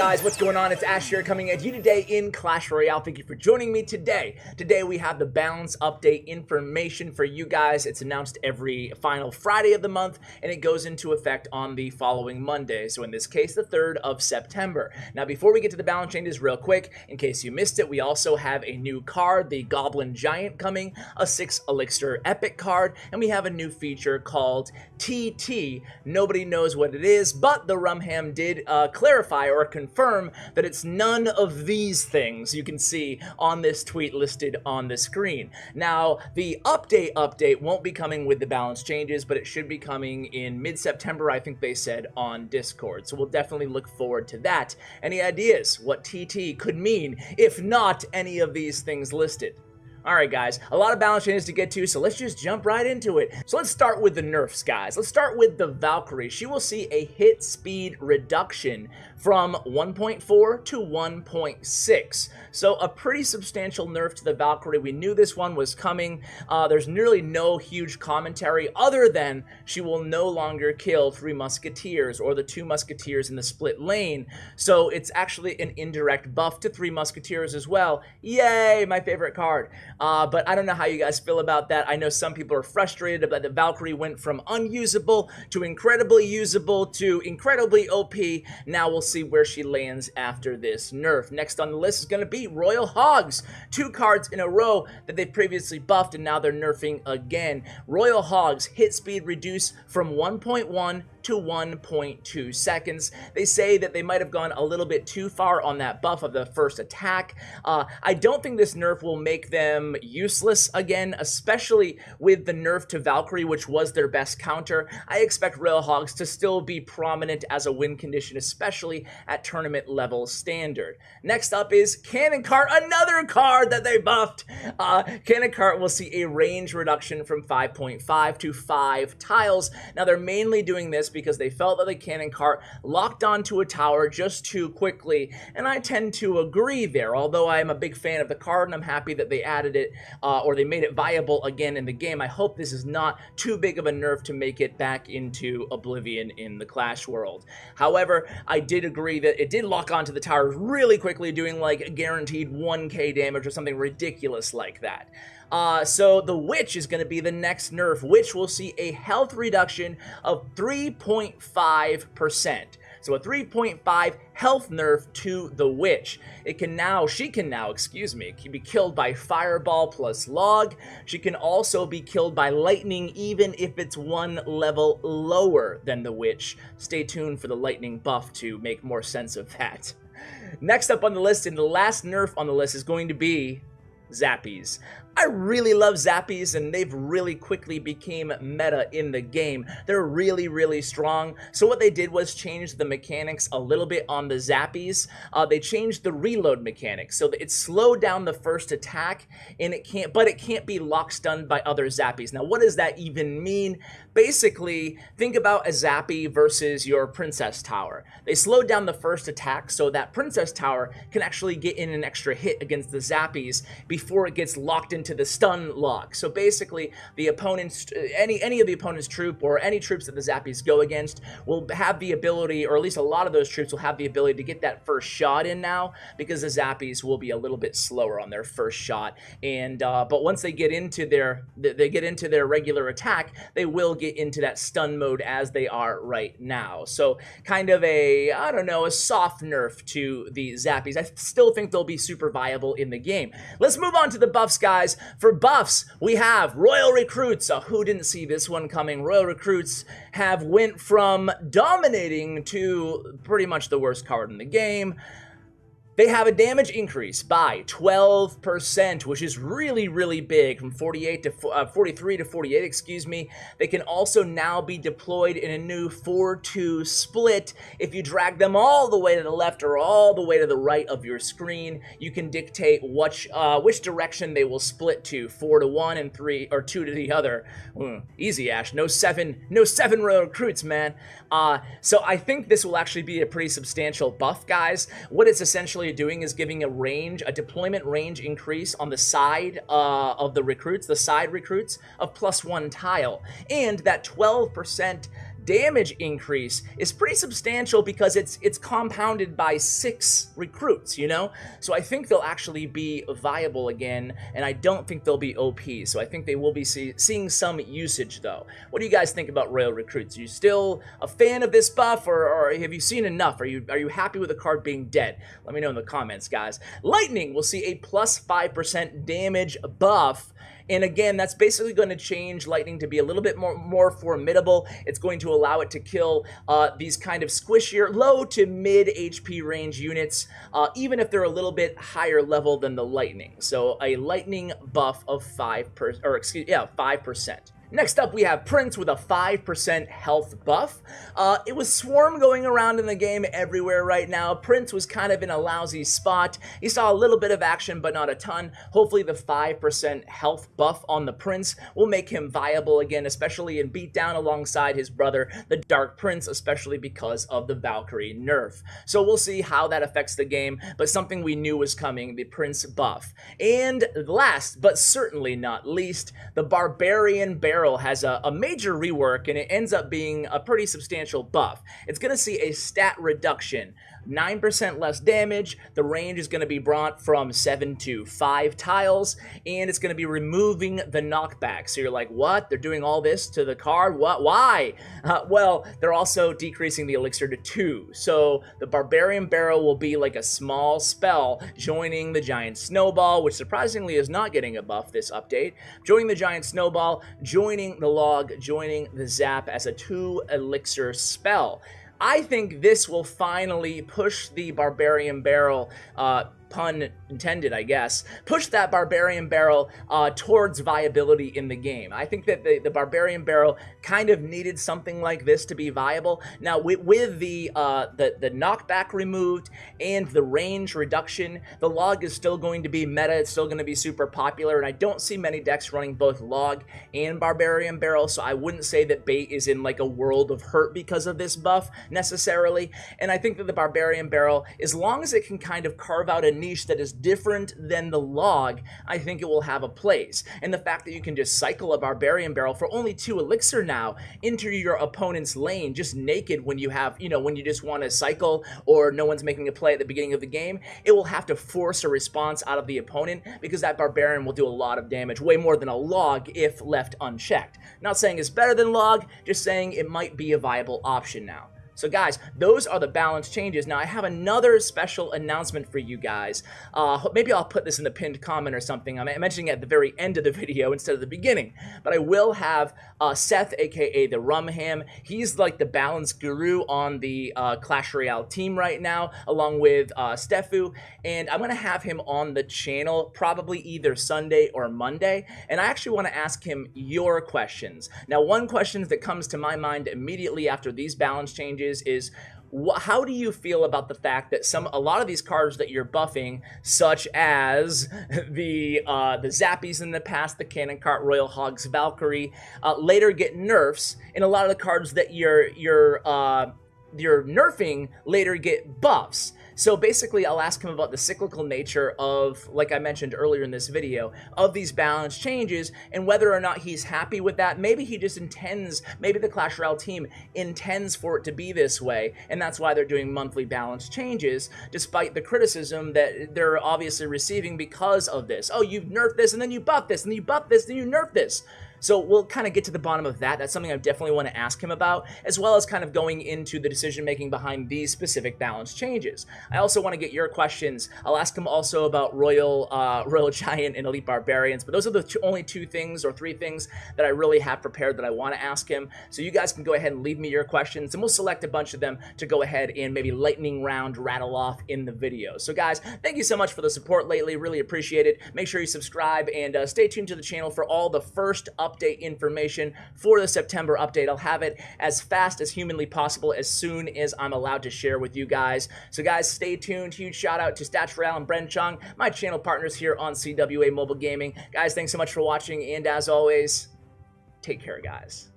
guys, what's going on? It's Ash here coming at you today in Clash Royale. Thank you for joining me today. Today we have the balance update information for you guys. It's announced every final Friday of the month and it goes into effect on the following Monday. So in this case, the 3rd of September. Now before we get to the balance changes real quick, in case you missed it, we also have a new card, the Goblin Giant coming, a 6 Elixir Epic card, and we have a new feature called TT. Nobody knows what it is, but the Rumham did clarify or confirm that it's none of these things you can see on this tweet listed on the screen. Now, the update won't be coming with the balance changes, but it should be coming in mid-September, I think they said on Discord. So we'll definitely look forward to that. Any ideas what TT could mean if not any of these things listed? Alright guys, a lot of balance changes to get to, so let's just jump right into it. So let's start with the nerfs, guys. Let's start with the Valkyrie. She will see a hit speed reduction from 1.4 to 1.6. So a pretty substantial nerf to the Valkyrie. We knew this one was coming. There's nearly no huge commentary other than she will no longer kill 3 Musketeers or the 2 Musketeers in the split lane. So it's actually an indirect buff to 3 Musketeers as well. Yay, my favorite card. But I don't know how you guys feel about that. I know some people are frustrated that the Valkyrie went from unusable to incredibly usable to incredibly OP. Now we'll see where she lands after this nerf. Next on the list is going to be Royal Hogs. 2 cards in a row that they previously buffed and now they're nerfing again. Royal Hogs hit speed reduced from 1.1 to 1.2 seconds. They say that they might have gone a little bit too far on that buff of the first attack. I don't think this nerf will make them useless again, especially with the nerf to Valkyrie, which was their best counter. I expect Royal Hogs to still be prominent as a win condition, especially at tournament level standard. Next up is Cannon Cart, another card that they buffed. Cannon Cart will see a range reduction from 5.5 to 5 tiles. Now they're mainly doing this because they felt that the Cannon Cart locked onto a tower just too quickly, and I tend to agree there, although I am a big fan of the card and I'm happy that they added it, or they made it viable again in the game. I hope this is not too big of a nerf to make it back into oblivion in the Clash world. However, I did agree that it did lock onto the towers really quickly, doing like a guaranteed 1k damage or something ridiculous like that. So the Witch is going to be the next nerf. Witch will see a health reduction of 3.5%. So a 3.5 health nerf to the Witch. She can now, be killed by Fireball plus Log. She can also be killed by Lightning even if it's 1 level lower than the Witch. Stay tuned for the Lightning buff to make more sense of that. Next up on the list, and the last nerf on the list, is going to be Zappies. I really love Zappies, and they've really quickly became meta in the game. They're really, really strong. So what they did was change the mechanics a little bit on the Zappies. They changed the reload mechanics so that it slowed down the first attack, and it can't be lock stunned by other Zappies. Now, what does that even mean? Basically, think about a Zappy versus your Princess Tower. They slowed down the first attack so that Princess Tower can actually get in an extra hit against the Zappies before it gets locked into the stun lock. So basically, the opponent's any of the opponent's troop or any troops that the Zappies go against will have the ability, or at least a lot of those troops will have the ability to get that first shot in now, because the Zappies will be a little bit slower on their first shot. And but once they get into their regular attack, they will get into that stun mode as they are right now. So kind of a, I don't know, a soft nerf to the Zappies. I still think they'll be super viable in the game. Let's move on to the buffs, guys. For buffs, we have Royal Recruits. Who didn't see this one coming? Royal Recruits have went from dominating to pretty much the worst card in the game. They have a damage increase by 12%, which is really, really big, from 43 to 48, excuse me. They can also now be deployed in a new 4-2 split. If you drag them all the way to the left or all the way to the right of your screen, you can dictate which direction they will split to, 4 to 1 and 3 or 2 to the other. Easy, Ash. No seven Royal Recruits, man. So I think this will actually be a pretty substantial buff, guys. What it's essentially doing is giving a deployment range increase on the side of the recruits, the side recruits, of +1 tile. And that 12% damage increase is pretty substantial because it's compounded by 6 recruits, you know? So I think they'll actually be viable again, and I don't think they'll be OP, so I think they will be seeing some usage, though. What do you guys think about Royal recruits? Are you still a fan of this buff, or have you seen enough? Are you happy with the card being dead? Let me know in the comments, guys. Lightning will see a plus 5% damage buff. And again, that's basically going to change Lightning to be a little bit more formidable. It's going to allow it to kill these kind of squishier, low to mid HP range units, even if they're a little bit higher level than the Lightning. So a Lightning buff of 5%. Next up, we have Prince with a 5% health buff. It was Swarm going around in the game everywhere right now. Prince was kind of in a lousy spot. He saw a little bit of action, but not a ton. Hopefully the 5% health buff on the Prince will make him viable again, especially in beatdown alongside his brother, the Dark Prince, especially because of the Valkyrie nerf. So we'll see how that affects the game, but something we knew was coming, the Prince buff. And last, but certainly not least, the Barbarian Barrel has a major rework, and it ends up being a pretty substantial buff. It's going to see a stat reduction, 9% less damage. The range is going to be brought from 7 to 5 tiles, and it's going to be removing the knockback. So you're like, what? They're doing all this to the card? What? Why? Well, they're also decreasing the elixir to 2. So the Barbarian Barrel will be like a small spell, joining the Giant Snowball, which surprisingly is not getting a buff this update. Joining the Giant Snowball, joining the Log, joining the Zap as a 2 elixir spell. I think this will finally push the Barbarian Barrel, pun intended, I guess, push that Barbarian Barrel towards viability in the game. I think that the Barbarian Barrel kind of needed something like this to be viable. Now, with the knockback removed and the range reduction, the Log is still going to be meta. It's still going to be super popular, and I don't see many decks running both Log and Barbarian Barrel, so I wouldn't say that Bait is in like a world of hurt because of this buff necessarily. And I think that the Barbarian Barrel, as long as it can kind of carve out a niche that is different than the Log, I think it will have a place. And the fact that you can just cycle a Barbarian Barrel for only 2 elixir now into your opponent's lane, just naked when you have, you know, when you just want to cycle or no one's making a play at the beginning of the game, it will have to force a response out of the opponent because that Barbarian will do a lot of damage, way more than a Log if left unchecked. Not saying it's better than Log, just saying it might be a viable option now. So guys, those are the balance changes. Now I have another special announcement for you guys. Maybe I'll put this in the pinned comment or something. I'm mentioning it at the very end of the video instead of the beginning. But I will have Seth, aka the Rumham. He's like the balance guru on the Clash Royale team right now, along with Stefu. And I'm going to have him on the channel probably either Sunday or Monday. And I actually want to ask him your questions. Now, one question that comes to my mind immediately after these balance changes is how do you feel about the fact that a lot of these cards that you're buffing, such as the Zappies in the past, the Cannon Cart, Royal Hogs, Valkyrie, later get nerfs, and a lot of the cards that you're nerfing later get buffs? So basically, I'll ask him about the cyclical nature of, like I mentioned earlier in this video, of these balance changes and whether or not he's happy with that. Maybe he just intends, maybe the Clash Royale team intends for it to be this way, and that's why they're doing monthly balance changes, despite the criticism that they're obviously receiving because of this. Oh, you've nerfed this, and then you buff this, and then you buff this, and then you nerf this. So we'll kind of get to the bottom of that. That's something I definitely want to ask him about, as well as kind of going into the decision-making behind these specific balance changes. I also want to get your questions. I'll ask him also about Royal Giant and Elite Barbarians, but those are the only 2 things or 3 things that I really have prepared that I want to ask him. So you guys can go ahead and leave me your questions, and we'll select a bunch of them to go ahead and maybe lightning round rattle off in the video. So guys, thank you so much for the support lately. Really appreciate it. Make sure you subscribe and stay tuned to the channel for all the first update information for the September update. I'll have it as fast as humanly possible as soon as I'm allowed to share with you guys. So guys, stay tuned. Huge shout out to Stats Royale and Bren Chung, my channel partners here on CWA Mobile Gaming. Guys, thanks so much for watching, and as always, take care, guys.